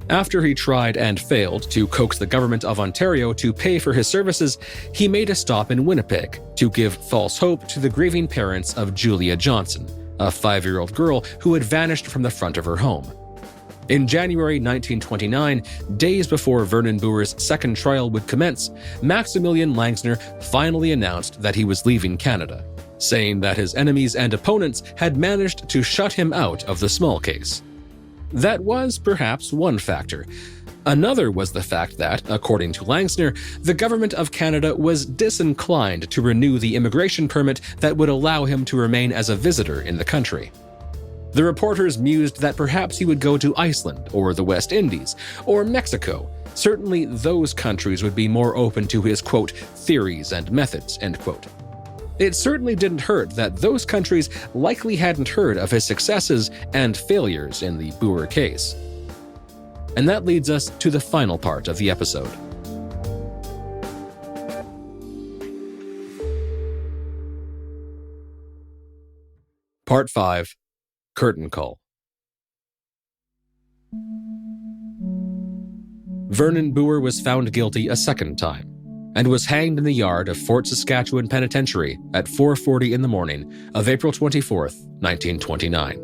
After he tried and failed to coax the government of Ontario to pay for his services, he made a stop in Winnipeg to give false hope to the grieving parents of Julia Johnson, a 5-year-old girl who had vanished from the front of her home. In January 1929, days before Vernon Booher's second trial would commence, Maximilian Langsner finally announced that he was leaving Canada, saying that his enemies and opponents had managed to shut him out of the Small case. That was perhaps one factor. Another was the fact that, according to Langsner, the government of Canada was disinclined to renew the immigration permit that would allow him to remain as a visitor in the country. The reporters mused that perhaps he would go to Iceland or the West Indies or Mexico. Certainly those countries would be more open to his, quote, theories and methods, end quote. It certainly didn't hurt that those countries likely hadn't heard of his successes and failures in the Booher case. And that leads us to the final part of the episode. Part 5. Curtain Call. Vernon Booher was found guilty a second time and was hanged in the yard of Fort Saskatchewan Penitentiary at 4:40 in the morning of April 24th, 1929.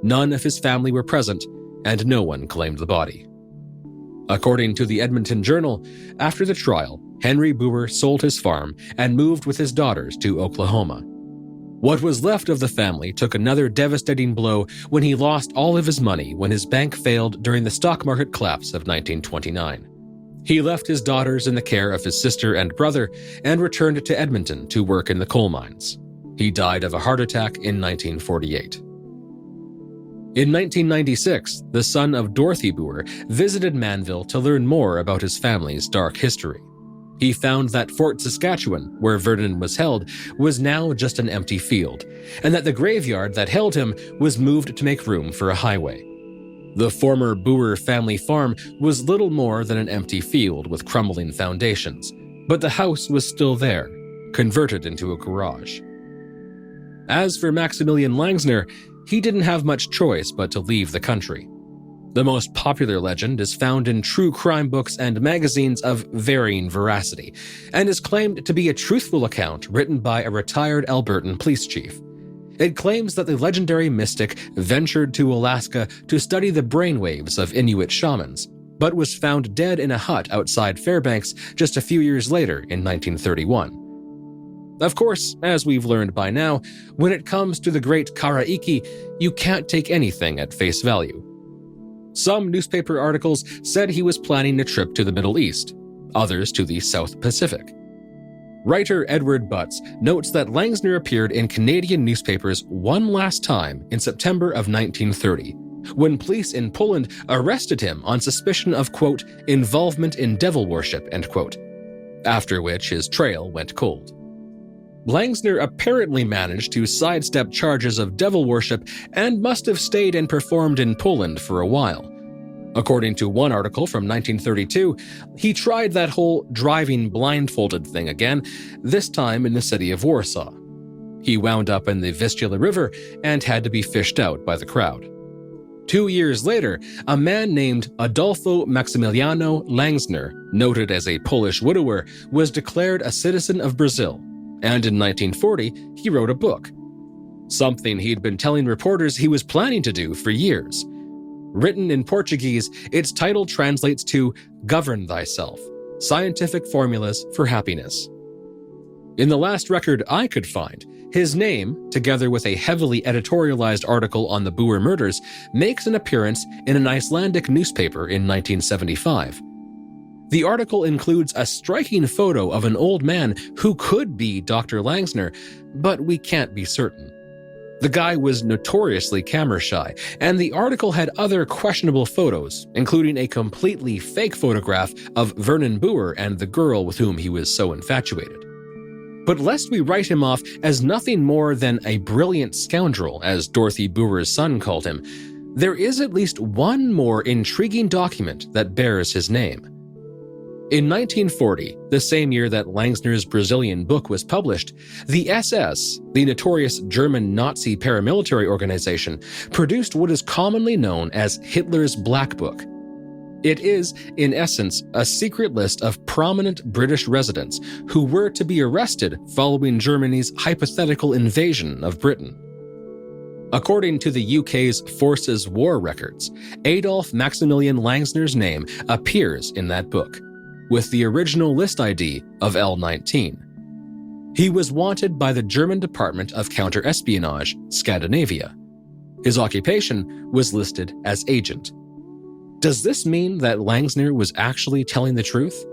None of his family were present, and no one claimed the body. According to the Edmonton Journal, after the trial, Henry Booher sold his farm and moved with his daughters to Oklahoma. What was left of the family took another devastating blow when he lost all of his money when his bank failed during the stock market collapse of 1929. He left his daughters in the care of his sister and brother and returned to Edmonton to work in the coal mines. He died of a heart attack in 1948. In 1996, the son of Dorothy Booher visited Mannville to learn more about his family's dark history. He found that Fort Saskatchewan, where Vernon was held, was now just an empty field, and that the graveyard that held him was moved to make room for a highway. The former Booher family farm was little more than an empty field with crumbling foundations, but the house was still there, converted into a garage. As for Maximilian Langsner, he didn't have much choice but to leave the country. The most popular legend is found in true crime books and magazines of varying veracity, and is claimed to be a truthful account written by a retired Albertan police chief. It claims that the legendary mystic ventured to Alaska to study the brainwaves of Inuit shamans, but was found dead in a hut outside Fairbanks just a few years later in 1931. Of course, as we've learned by now, when it comes to the great Karaiki, you can't take anything at face value. Some newspaper articles said he was planning a trip to the Middle East, others to the South Pacific. Writer Edward Butts notes that Langsner appeared in Canadian newspapers one last time in September of 1930, when police in Poland arrested him on suspicion of, quote, involvement in devil worship, end quote, after which his trail went cold. Langsner apparently managed to sidestep charges of devil worship and must have stayed and performed in Poland for a while. According to one article from 1932, he tried that whole driving blindfolded thing again, this time in the city of Warsaw. He wound up in the Vistula River and had to be fished out by the crowd. 2 years later, a man named Adolfo Maximiliano Langsner, noted as a Polish widower, was declared a citizen of Brazil. And in 1940, he wrote a book, something he'd been telling reporters he was planning to do for years. Written in Portuguese, its title translates to Govern Thyself, Scientific Formulas for Happiness. In the last record I could find, his name, together with a heavily editorialized article on the Booher murders, makes an appearance in an Icelandic newspaper in 1975. The article includes a striking photo of an old man who could be Dr. Langsner, but we can't be certain. The guy was notoriously camera shy, and the article had other questionable photos, including a completely fake photograph of Vernon Booher and the girl with whom he was so infatuated. But lest we write him off as nothing more than a brilliant scoundrel, as Dorothy Booher's son called him, there is at least one more intriguing document that bears his name. In 1940, the same year that Langsner's Brazilian book was published, the SS, the notorious German Nazi paramilitary organization, produced what is commonly known as Hitler's Black Book. It is, in essence, a secret list of prominent British residents who were to be arrested following Germany's hypothetical invasion of Britain. According to the UK's Forces War Records, Adolf Maximilian Langsner's name appears in that book, with the original list ID of L19. He was wanted by the German Department of Counter-Espionage, Scandinavia. His occupation was listed as agent. Does this mean that Langsner was actually telling the truth?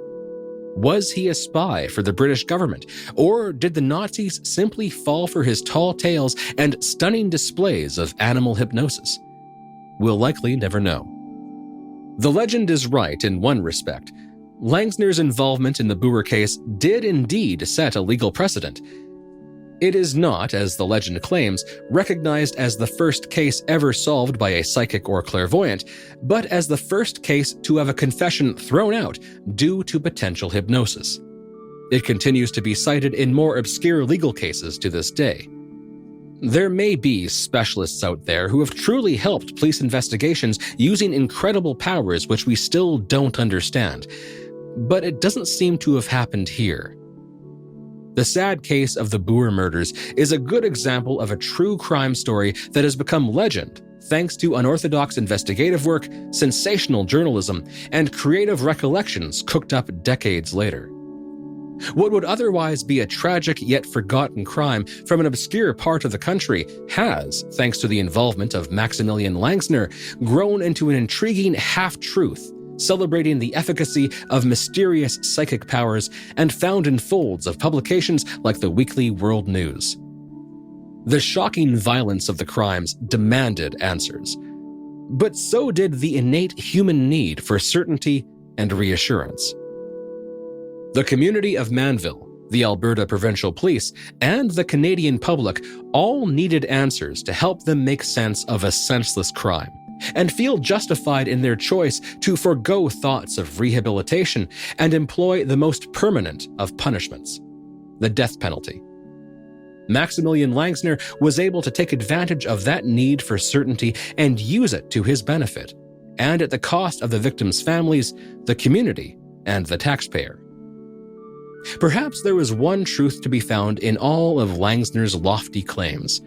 Was he a spy for the British government, or did the Nazis simply fall for his tall tales and stunning displays of animal hypnosis? We'll likely never know. The legend is right in one respect. Langsner's involvement in the Booher case did indeed set a legal precedent. It is not, as the legend claims, recognized as the first case ever solved by a psychic or clairvoyant, but as the first case to have a confession thrown out due to potential hypnosis. It continues to be cited in more obscure legal cases to this day. There may be specialists out there who have truly helped police investigations using incredible powers which we still don't understand, but it doesn't seem to have happened here. The sad case of the Booher murders is a good example of a true crime story that has become legend thanks to unorthodox investigative work, sensational journalism, and creative recollections cooked up decades later. What would otherwise be a tragic yet forgotten crime from an obscure part of the country has, thanks to the involvement of Maximilian Langsner, grown into an intriguing half-truth, celebrating the efficacy of mysterious psychic powers and found in folds of publications like the Weekly World News. The shocking violence of the crimes demanded answers, but so did the innate human need for certainty and reassurance. The community of Mannville, the Alberta Provincial Police, and the Canadian public all needed answers to help them make sense of a senseless crime and feel justified in their choice to forego thoughts of rehabilitation and employ the most permanent of punishments, the death penalty. Maximilian Langsner was able to take advantage of that need for certainty and use it to his benefit, and at the cost of the victims' families, the community, and the taxpayer. Perhaps there was one truth to be found in all of Langsner's lofty claims.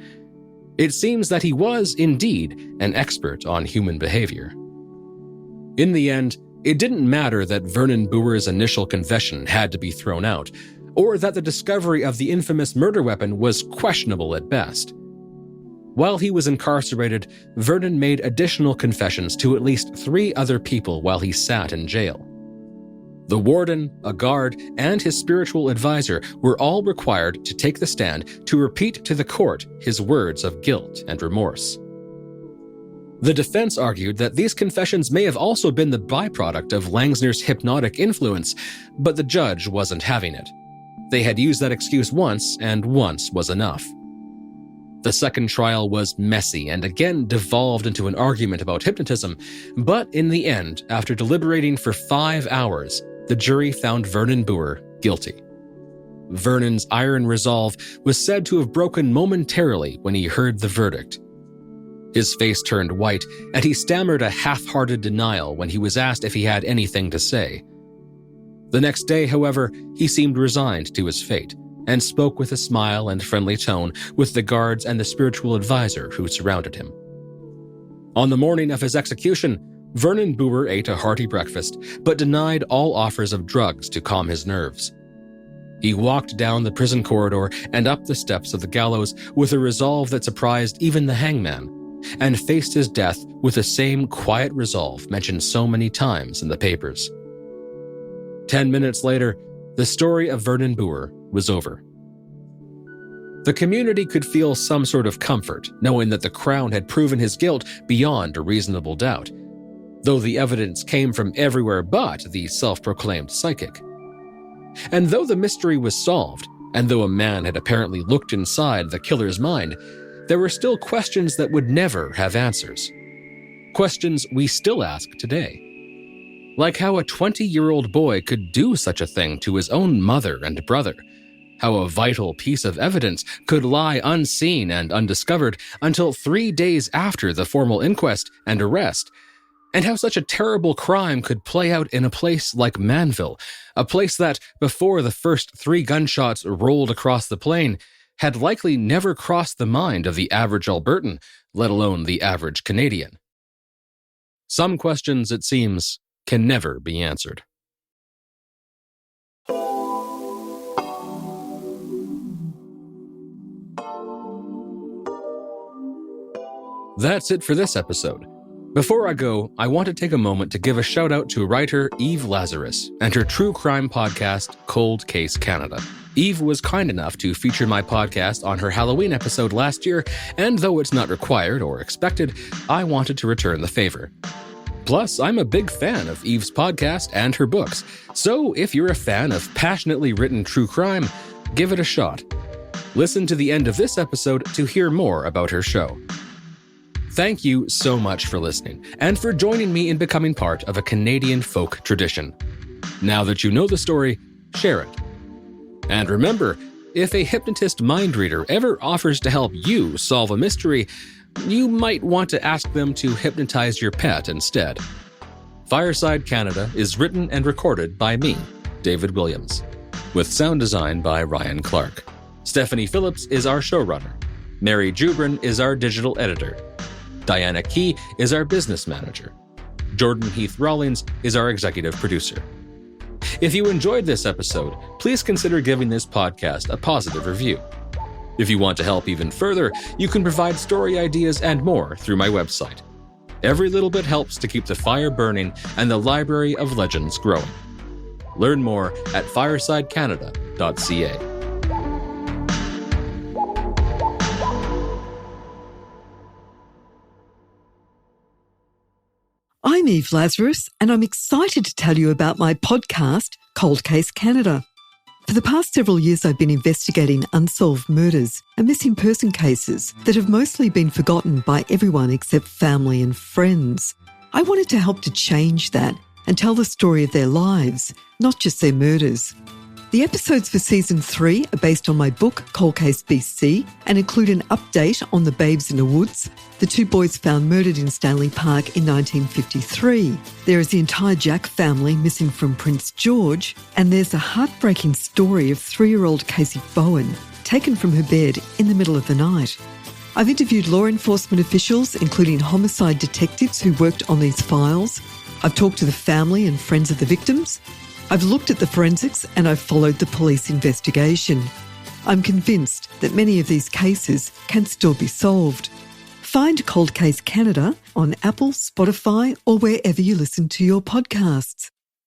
It seems that he was, indeed, an expert on human behavior. In the end, it didn't matter that Vernon Booher's initial confession had to be thrown out, or that the discovery of the infamous murder weapon was questionable at best. While he was incarcerated, Vernon made additional confessions to at least 3 other people while he sat in jail. The warden, a guard, and his spiritual advisor were all required to take the stand to repeat to the court his words of guilt and remorse. The defense argued that these confessions may have also been the byproduct of Langsner's hypnotic influence, but the judge wasn't having it. They had used that excuse once, and once was enough. The second trial was messy and again devolved into an argument about hypnotism, but in the end, after deliberating for 5 hours, the jury found Vernon Booher guilty. Vernon's iron resolve was said to have broken momentarily when he heard the verdict. His face turned white, and he stammered a half-hearted denial when he was asked if he had anything to say. The next day, however, he seemed resigned to his fate, and spoke with a smile and friendly tone with the guards and the spiritual advisor who surrounded him. On the morning of his execution, Vernon Booher ate a hearty breakfast, but denied all offers of drugs to calm his nerves. He walked down the prison corridor and up the steps of the gallows with a resolve that surprised even the hangman, and faced his death with the same quiet resolve mentioned so many times in the papers. 10 minutes later, the story of Vernon Booher was over. The community could feel some sort of comfort knowing that the Crown had proven his guilt beyond a reasonable doubt, though the evidence came from everywhere but the self-proclaimed psychic. And though the mystery was solved, and though a man had apparently looked inside the killer's mind, there were still questions that would never have answers. Questions we still ask today. Like how a 20-year-old boy could do such a thing to his own mother and brother, how a vital piece of evidence could lie unseen and undiscovered until 3 days after the formal inquest and arrest, and how such a terrible crime could play out in a place like Mannville, a place that, before the first 3 gunshots rolled across the plain, had likely never crossed the mind of the average Albertan, let alone the average Canadian. Some questions, it seems, can never be answered. That's it for this episode. Before I go, I want to take a moment to give a shout out to writer Eve Lazarus and her true crime podcast, Cold Case Canada. Eve was kind enough to feature my podcast on her Halloween episode last year, and though it's not required or expected, I wanted to return the favor. Plus, I'm a big fan of Eve's podcast and her books, so if you're a fan of passionately written true crime, give it a shot. Listen to the end of this episode to hear more about her show. Thank you so much for listening and for joining me in becoming part of a Canadian folk tradition. Now that you know the story, share it. And remember, if a hypnotist mind reader ever offers to help you solve a mystery, you might want to ask them to hypnotize your pet instead. Fireside Canada is written and recorded by me, David Williams, with sound design by Ryan Clark. Stephanie Phillips is our showrunner. Mary Jubrin is our digital editor. Diana Key is our business manager. Jordan Heath Rawlings is our executive producer. If you enjoyed this episode, please consider giving this podcast a positive review. If you want to help even further, you can provide story ideas and more through my website. Every little bit helps to keep the fire burning and the library of legends growing. Learn more at FiresideCanada.ca. I'm Eve Lazarus, and I'm excited to tell you about my podcast, Cold Case Canada. For the past several years, I've been investigating unsolved murders and missing person cases that have mostly been forgotten by everyone except family and friends. I wanted to help to change that and tell the story of their lives, not just their murders. The episodes for Season 3 are based on my book, Cold Case BC, and include an update on the babes in the woods, the two boys found murdered in Stanley Park in 1953. There is the entire Jack family missing from Prince George, and there's a heartbreaking story of 3-year-old Casey Bowen, taken from her bed in the middle of the night. I've interviewed law enforcement officials, including homicide detectives who worked on these files. I've talked to the family and friends of the victims. I've looked at the forensics and I've followed the police investigation. I'm convinced that many of these cases can still be solved. Find Cold Case Canada on Apple, Spotify, or wherever you listen to your podcasts.